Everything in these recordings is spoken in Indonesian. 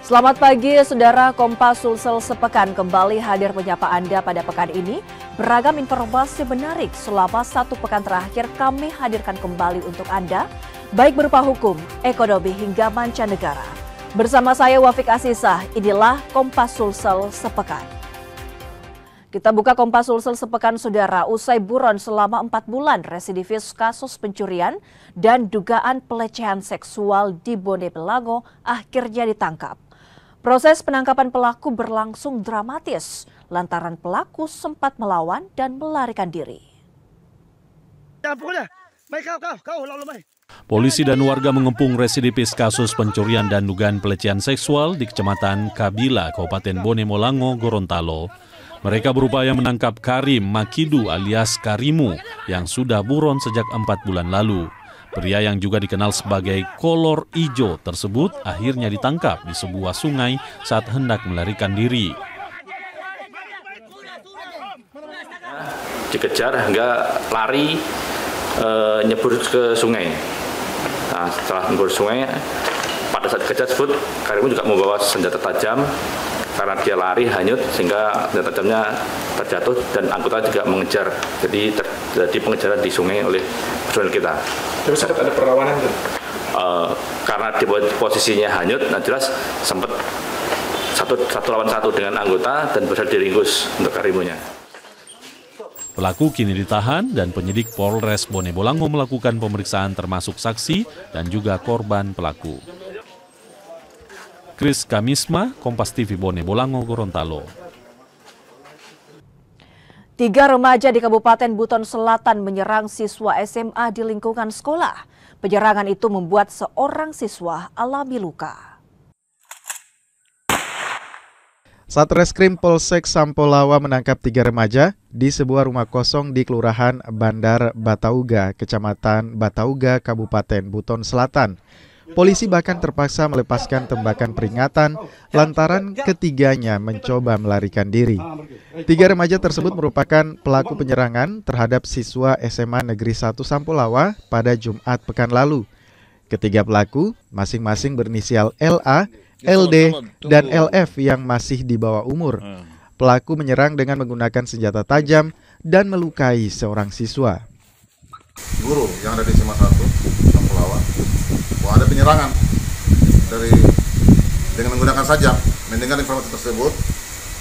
Selamat pagi, Saudara. Kompas Sulsel sepekan kembali hadir menyapa Anda pada pekan ini. Beragam informasi menarik selama satu pekan terakhir kami hadirkan kembali untuk Anda, baik berupa hukum, ekonomi hingga mancanegara. Bersama saya Wafik Asisah, inilah Kompas Sulsel sepekan. Kita buka Kompas Sulsel sepekan, Saudara. Usai buron selama 4 bulan, residivis kasus pencurian dan dugaan pelecehan seksual di Bone Bolango akhirnya ditangkap. Proses penangkapan pelaku berlangsung dramatis lantaran pelaku sempat melawan dan melarikan diri. Polisi dan warga mengepung residivis kasus pencurian dan dugaan pelecehan seksual di Kecamatan Kabila, Kabupaten Bone Bolango, Gorontalo. Mereka berupaya menangkap Karim Makidu alias Karimu yang sudah buron sejak 4 bulan lalu. Pria yang juga dikenal sebagai kolor ijo tersebut akhirnya ditangkap di sebuah sungai saat hendak melarikan diri. Dikejar hingga lari nyebur ke sungai. Nah, setelah nyebur sungai, pada saat dikejar tersebut, Karimu juga membawa senjata tajam. Karena dia lari hanyut sehingga senjata tajamnya terjatuh dan anggota juga mengejar. Jadi terjadi pengejaran di sungai oleh personil kita. Terus sempat ada perlawanan tuh? Karena di posisinya hanyut, nah jelas sempat satu lawan satu dengan anggota dan berhasil diringkus untuk Karimunya. Pelaku kini ditahan dan penyidik Polres Bone Bolango melakukan pemeriksaan termasuk saksi dan juga korban pelaku. Kris Kamisma, Kompas TV Bone Bolango, Gorontalo. 3 remaja di Kabupaten Buton Selatan menyerang siswa SMA di lingkungan sekolah. Penyerangan itu membuat seorang siswa alami luka. Satreskrim Polsek Sampolawa menangkap 3 remaja di sebuah rumah kosong di Kelurahan Bandar Batauga, Kecamatan Batauga, Kabupaten Buton Selatan. Polisi bahkan terpaksa melepaskan tembakan peringatan lantaran ketiganya mencoba melarikan diri. 3 remaja tersebut merupakan pelaku penyerangan terhadap siswa SMA Negeri 1 Sampolawa pada Jumat pekan lalu. Ketiga pelaku masing-masing berinisial LA, LD, dan LF yang masih di bawah umur. Pelaku menyerang dengan menggunakan senjata tajam dan melukai seorang siswa. Guru yang ada di SMA 1 Sampolawa, ada penyerangan dengan menggunakan sajam. Mendengar informasi tersebut,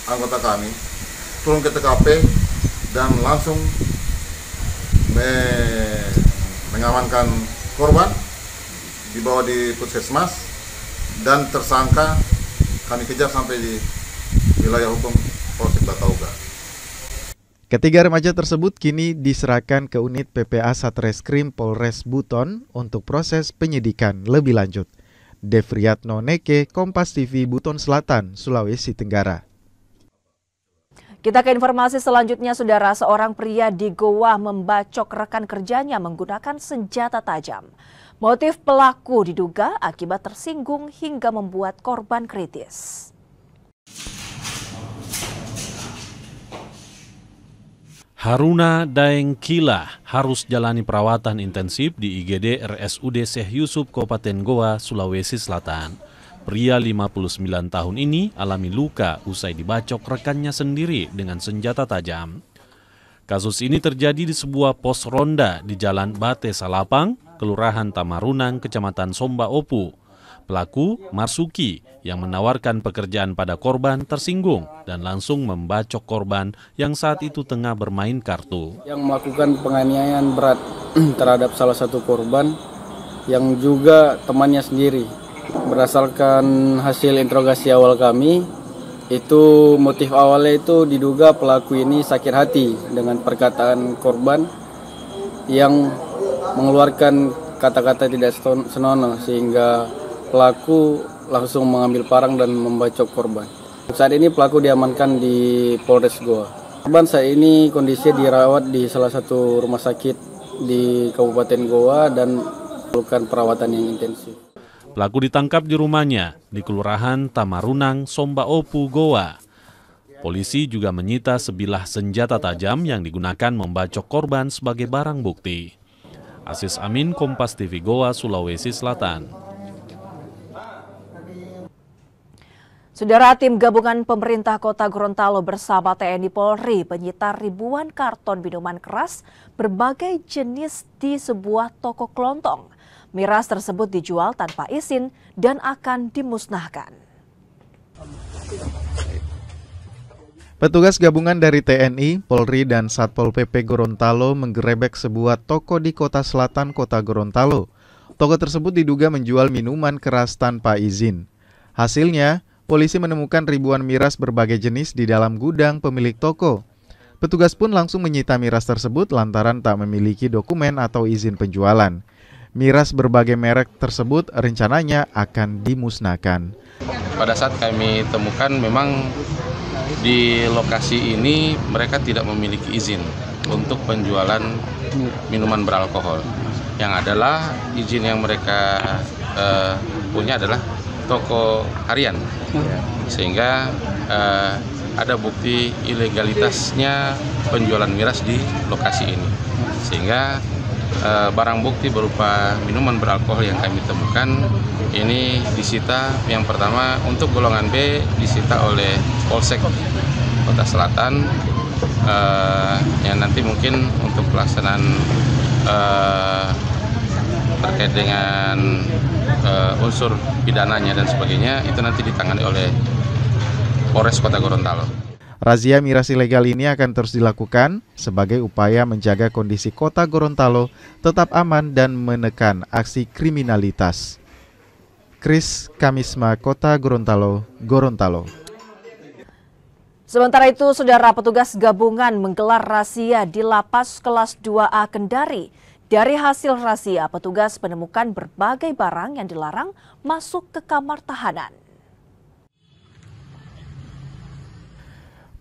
anggota kami turun ke TKP dan langsung mengamankan korban, dibawa di puskesmas, dan tersangka kami kejar sampai di wilayah hukum Polsek Batauga. Ketiga remaja tersebut kini diserahkan ke unit PPA Satreskrim Polres Buton untuk proses penyidikan lebih lanjut. Devriatno Neke, Kompas TV Buton Selatan, Sulawesi Tenggara. Kita ke informasi selanjutnya, Saudara. Seorang pria di Goa membacok rekan kerjanya menggunakan senjata tajam. Motif pelaku diduga akibat tersinggung hingga membuat korban kritis. Haruna Daeng Kila harus jalani perawatan intensif di IGD RSUD Syekh Yusuf Kabupaten Goa, Sulawesi Selatan. Pria 59 tahun ini alami luka usai dibacok rekannya sendiri dengan senjata tajam. Kasus ini terjadi di sebuah pos ronda di Jalan Bate Salapang, Kelurahan Tamarunang, Kecamatan Somba Opu. Pelaku, Marsuki, yang menawarkan pekerjaan pada korban tersinggung dan langsung membacok korban yang saat itu tengah bermain kartu. Yang melakukan penganiayaan berat terhadap salah satu korban yang juga temannya sendiri. Berdasarkan hasil interogasi awal kami, itu motif awalnya itu diduga pelaku ini sakit hati dengan perkataan korban yang mengeluarkan kata-kata tidak senonoh sehingga pelaku langsung mengambil parang dan membacok korban. Saat ini pelaku diamankan di Polres Goa. Korban saat ini kondisinya dirawat di salah satu rumah sakit di Kabupaten Goa dan melakukan perawatan yang intensif. Pelaku ditangkap di rumahnya di Kelurahan Tamarunang, Somba Opu, Goa. Polisi juga menyita sebilah senjata tajam yang digunakan membacok korban sebagai barang bukti. Aziz Amin, Kompas TV Goa, Sulawesi Selatan. Saudara, tim gabungan pemerintah Kota Gorontalo bersama TNI Polri menyita ribuan karton minuman keras berbagai jenis di sebuah toko kelontong. Miras tersebut dijual tanpa izin dan akan dimusnahkan. Petugas gabungan dari TNI, Polri, dan Satpol PP Gorontalo menggerebek sebuah toko di Kota Selatan Kota Gorontalo. Toko tersebut diduga menjual minuman keras tanpa izin. Hasilnya, polisi menemukan ribuan miras berbagai jenis di dalam gudang pemilik toko. Petugas pun langsung menyita miras tersebut lantaran tak memiliki dokumen atau izin penjualan. Miras berbagai merek tersebut rencananya akan dimusnahkan. Pada saat kami temukan memang di lokasi ini mereka tidak memiliki izin untuk penjualan minuman beralkohol. Yang adalah izin yang mereka punya adalah toko harian, sehingga ada bukti ilegalitasnya penjualan miras di lokasi ini, sehingga barang bukti berupa minuman beralkohol yang kami temukan ini disita. Yang pertama untuk golongan B disita oleh Polsek Kota Selatan, yang nanti mungkin untuk pelaksanaan terkait dengan unsur pidananya dan sebagainya itu nanti ditangani oleh Polres Kota Gorontalo. Razia miras ilegal ini akan terus dilakukan sebagai upaya menjaga kondisi Kota Gorontalo tetap aman dan menekan aksi kriminalitas. Kris Kamisma, Kota Gorontalo, Gorontalo. Sementara itu, saudara, petugas gabungan menggelar razia di Lapas Kelas 2A Kendari. Dari hasil razia, petugas menemukan berbagai barang yang dilarang masuk ke kamar tahanan.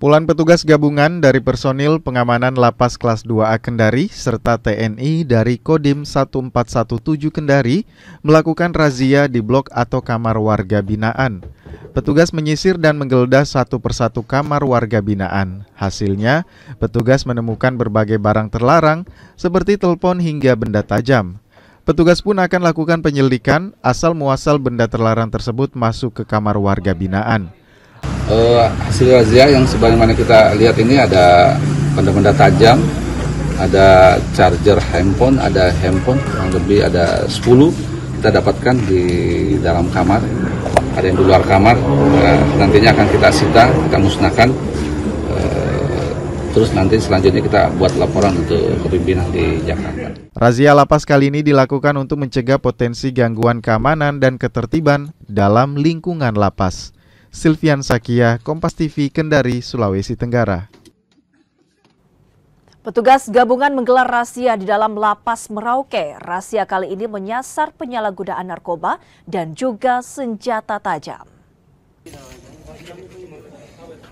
Puluhan petugas gabungan dari personil pengamanan Lapas Kelas 2A Kendari serta TNI dari Kodim 1417 Kendari melakukan razia di blok atau kamar warga binaan. Petugas menyisir dan menggeledah satu persatu kamar warga binaan. Hasilnya, petugas menemukan berbagai barang terlarang seperti telepon hingga benda tajam. Petugas pun akan lakukan penyelidikan asal muasal benda terlarang tersebut masuk ke kamar warga binaan. Hasil razia yang sebagaimana kita lihat ini ada benda-benda tajam, ada charger handphone, ada handphone kurang lebih ada 10 kita dapatkan di dalam kamar, ada yang di luar kamar. Nantinya akan kita sita, kita musnahkan, terus nanti selanjutnya kita buat laporan untuk pimpinan di Jakarta. Razia lapas kali ini dilakukan untuk mencegah potensi gangguan keamanan dan ketertiban dalam lingkungan lapas. Silvian Sakia, Kompas TV, Kendari, Sulawesi Tenggara. Petugas gabungan menggelar razia di dalam Lapas Merauke. Razia kali ini menyasar penyalahgunaan narkoba dan juga senjata tajam.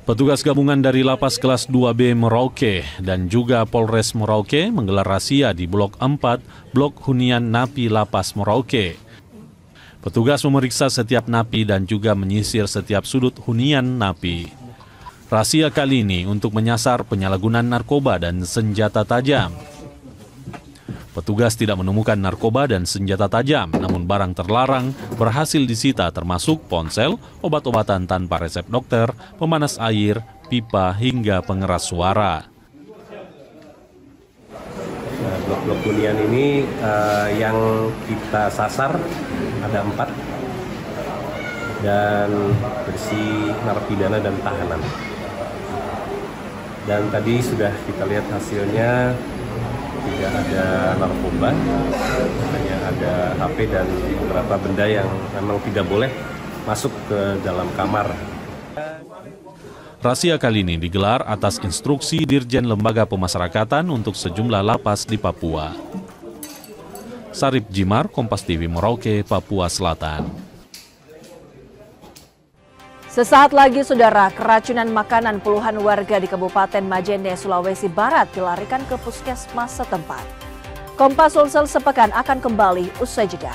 Petugas gabungan dari Lapas Kelas 2B Merauke dan juga Polres Merauke menggelar razia di Blok 4, Blok Hunian Napi Lapas Merauke. Petugas memeriksa setiap napi dan juga menyisir setiap sudut hunian napi. Razia kali ini untuk menyasar penyalahgunaan narkoba dan senjata tajam. Petugas tidak menemukan narkoba dan senjata tajam, namun barang terlarang berhasil disita termasuk ponsel, obat-obatan tanpa resep dokter, pemanas air, pipa hingga pengeras suara. Blok-blok hunian ini yang kita sasar ada 4 dan berisi narapidana dan tahanan. Dan tadi sudah kita lihat hasilnya, tidak ada narkoba, hanya ada HP dan beberapa benda yang memang tidak boleh masuk ke dalam kamar. Razia kali ini digelar atas instruksi Dirjen Lembaga Pemasyarakatan untuk sejumlah lapas di Papua. Sarip Jimar, Kompas TV Merauke, Papua Selatan. Sesaat lagi, saudara, keracunan makanan puluhan warga di Kabupaten Majene, Sulawesi Barat dilarikan ke puskesmas setempat. Kompas Sulsel sepekan akan kembali usai jeda.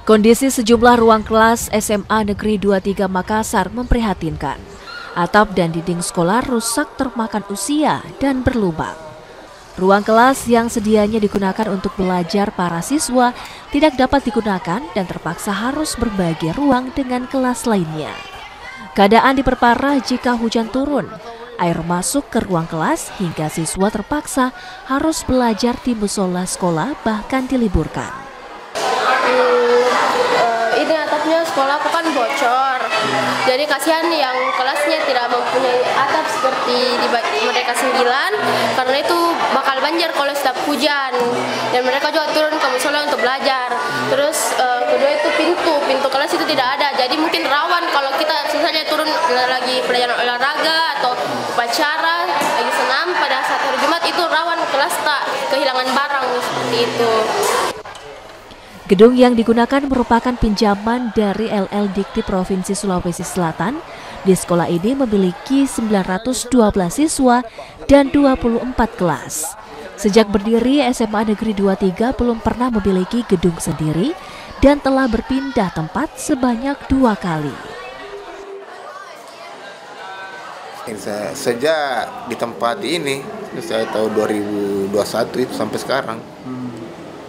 Kondisi sejumlah ruang kelas SMA Negeri 23 Makassar memprihatinkan. Atap dan dinding sekolah rusak termakan usia dan berlubang. Ruang kelas yang sedianya digunakan untuk belajar para siswa tidak dapat digunakan dan terpaksa harus berbagi ruang dengan kelas lainnya. Keadaan diperparah jika hujan turun. Air masuk ke ruang kelas hingga siswa terpaksa harus belajar di musola sekolah bahkan diliburkan. Ini atapnya sekolah aku kan bocor, jadi kasihan yang kelasnya tidak mempunyai atap seperti di mereka 9, karena itu bakal banjir kalau setiap hujan, dan mereka juga turun ke musola untuk belajar. Terus kedua itu pintu kelas itu tidak ada, jadi mungkin rawan kalau kita misalnya turun lagi pelajaran olahraga atau upacara lagi senam pada saat hari Jumat, itu rawan kelas tak kehilangan barang seperti itu. Gedung yang digunakan merupakan pinjaman dari LL Dikti Provinsi Sulawesi Selatan. Di sekolah ini memiliki 912 siswa dan 24 kelas. Sejak berdiri, SMA Negeri 23 belum pernah memiliki gedung sendiri dan telah berpindah tempat sebanyak 2 kali. Sejak di tempat ini, saya tahu 2021 itu sampai sekarang.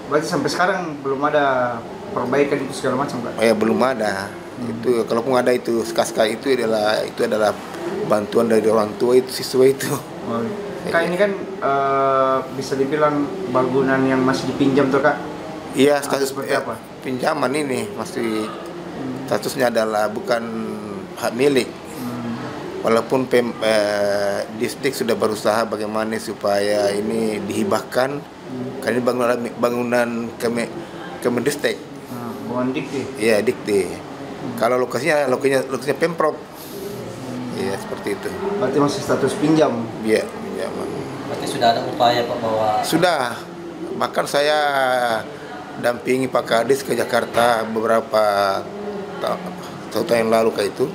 Berarti sampai sekarang belum ada perbaikan itu segala macam, Kak? Ya belum ada. Itu kalaupun ada itu sekali itu adalah bantuan dari orang tua itu siswa itu. Kak, ini kan bisa dibilang bangunan yang masih dipinjam tuh, Kak? Iya, status seperti apa? Pinjaman ini masih statusnya adalah bukan hak milik. Walaupun distrik sudah berusaha bagaimana supaya ini dihibahkan. Karena ini bangunan Kemendistek. Bangunan Dikti? Iya, Dikti. Kalau lokasinya Pemprov. Iya, seperti itu. Berarti masih status pinjam? Iya, pinjaman. Berarti sudah ada upaya Pak bahwa... Sudah. Bahkan saya dampingi Pak Kadis ke Jakarta beberapa tahun yang lalu kayak itu.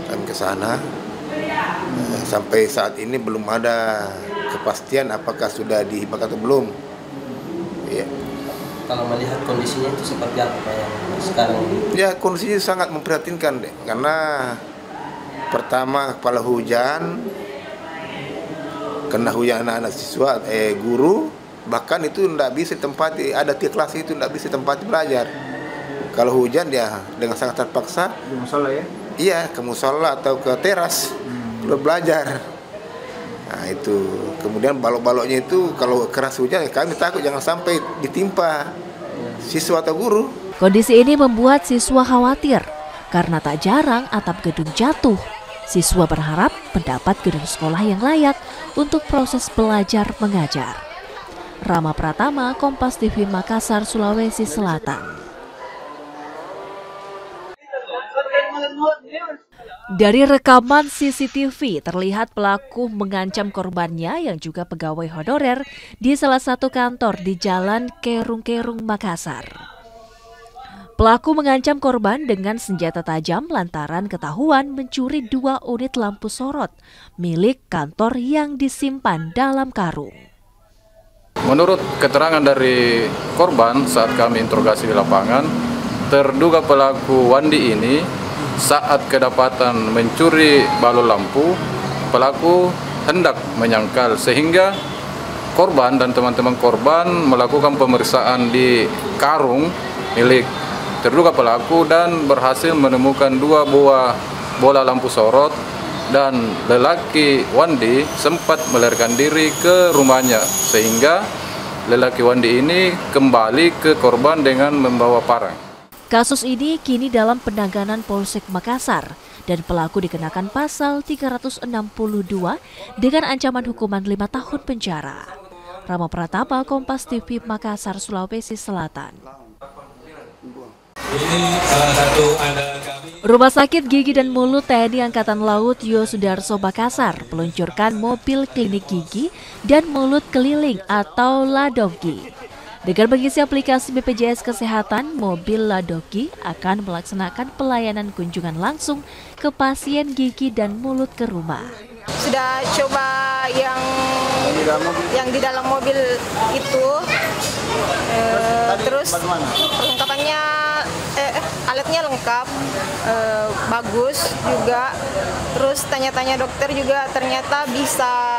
Kami ke sana. Sampai saat ini belum ada kepastian apakah sudah dihibahkan atau belum. Ya. Kalau melihat kondisinya itu seperti apa Pak yang sekarang? Ya, kondisinya sangat memprihatinkan deh, karena pertama kepala hujan, kena hujan anak-anak siswa, guru, bahkan itu tidak bisa tempati, ada di kelas itu tidak bisa tempati belajar. Kalau hujan ya dengan sangat terpaksa. Di musola ya? Iya, ke musola atau ke teras belajar. Nah itu, kemudian balok-baloknya itu kalau keras hujan kami takut jangan sampai ditimpa siswa atau guru. Kondisi ini membuat siswa khawatir karena tak jarang atap gedung jatuh. Siswa berharap mendapat gedung sekolah yang layak untuk proses belajar mengajar. Rama Pratama, Kompas TV Makassar, Sulawesi Selatan. Dari rekaman CCTV terlihat pelaku mengancam korbannya yang juga pegawai honorer di salah satu kantor di Jalan Kerung-Kerung, Makassar. Pelaku mengancam korban dengan senjata tajam lantaran ketahuan mencuri 2 unit lampu sorot milik kantor yang disimpan dalam karung. Menurut keterangan dari korban saat kami interogasi di lapangan, terduga pelaku Wandi ini saat kedapatan mencuri balon lampu, pelaku hendak menyangkal sehingga korban dan teman-teman korban melakukan pemeriksaan di karung milik terduga pelaku dan berhasil menemukan 2 buah bola lampu sorot dan lelaki Wandi sempat melarikan diri ke rumahnya sehingga lelaki Wandi ini kembali ke korban dengan membawa parang. Kasus ini kini dalam penanganan Polsek Makassar dan pelaku dikenakan pasal 362 dengan ancaman hukuman 5 tahun penjara. Rama Pratama, Kompas TV Makassar, Sulawesi Selatan. Rumah Sakit Gigi dan Mulut TNI Angkatan Laut Yosudarso Makassar meluncurkan mobil klinik gigi dan mulut keliling atau Ladogi. Dengan mengisi aplikasi BPJS Kesehatan, mobil Ladogi akan melaksanakan pelayanan kunjungan langsung ke pasien gigi dan mulut ke rumah. Sudah coba yang di dalam mobil itu, terus perlengkapannya alatnya lengkap, bagus juga. Terus tanya-tanya dokter juga ternyata bisa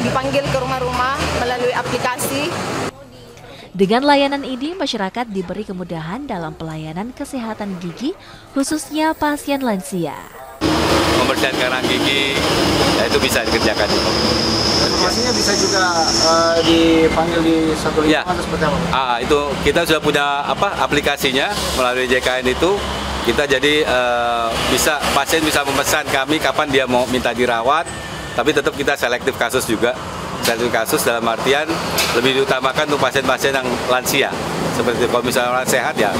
dipanggil ke rumah-rumah melalui aplikasi. Dengan layanan ini, masyarakat diberi kemudahan dalam pelayanan kesehatan gigi, khususnya pasien lansia. Pembersihan karang gigi, ya itu bisa dikerjakan. Informasinya bisa juga dipanggil di 155 ya. atau seperti apa? Itu kita sudah punya aplikasinya melalui JKN itu. Kita jadi pasien bisa memesan kami kapan dia mau minta dirawat, tapi tetap kita selektif kasus juga. Selektif kasus dalam artian lebih diutamakan untuk pasien-pasien yang lansia. Seperti kalau misalnya orang sehat ya,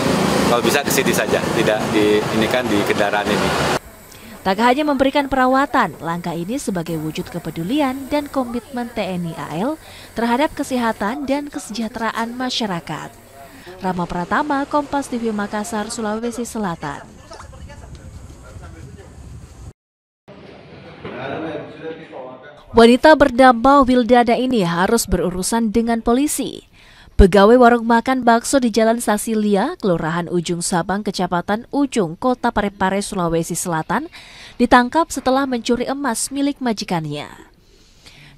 kalau bisa ke sini saja, tidak diinikan di kendaraan ini. Tak hanya memberikan perawatan, langkah ini sebagai wujud kepedulian dan komitmen TNI AL terhadap kesehatan dan kesejahteraan masyarakat. Rama Pratama, Kompas TV Makassar, Sulawesi Selatan. Wanita bernama Wildada ini harus berurusan dengan polisi. Pegawai warung makan bakso di Jalan Sasilia, Kelurahan Ujung Sabang, Kecamatan Ujung, Kota Parepare, Sulawesi Selatan, ditangkap setelah mencuri emas milik majikannya.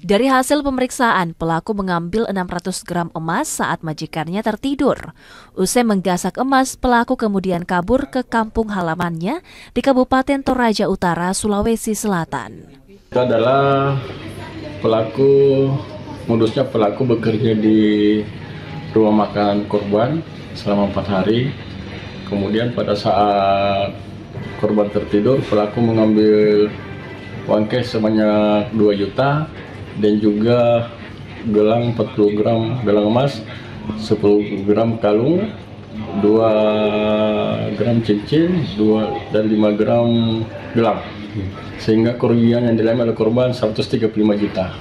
Dari hasil pemeriksaan, pelaku mengambil 600 gram emas saat majikannya tertidur. Usai menggasak emas, pelaku kemudian kabur ke kampung halamannya di Kabupaten Toraja Utara, Sulawesi Selatan. Itu adalah modusnya pelaku bekerja di rumah makan korban selama 4 hari. Kemudian pada saat korban tertidur, pelaku mengambil uang cash sebanyak 2 juta dan juga gelang 40 gram gelang emas, 10 gram kalung, 2 gram cincin, 2 dan 5 gram gelang. Sehingga kerugian yang dialami oleh korban 135 juta.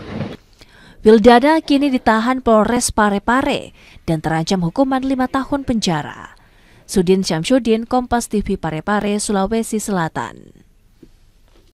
Wildada kini ditahan Polres Parepare dan terancam hukuman 5 tahun penjara. Sudin Syamsuddin, Kompas TV Parepare, Sulawesi Selatan.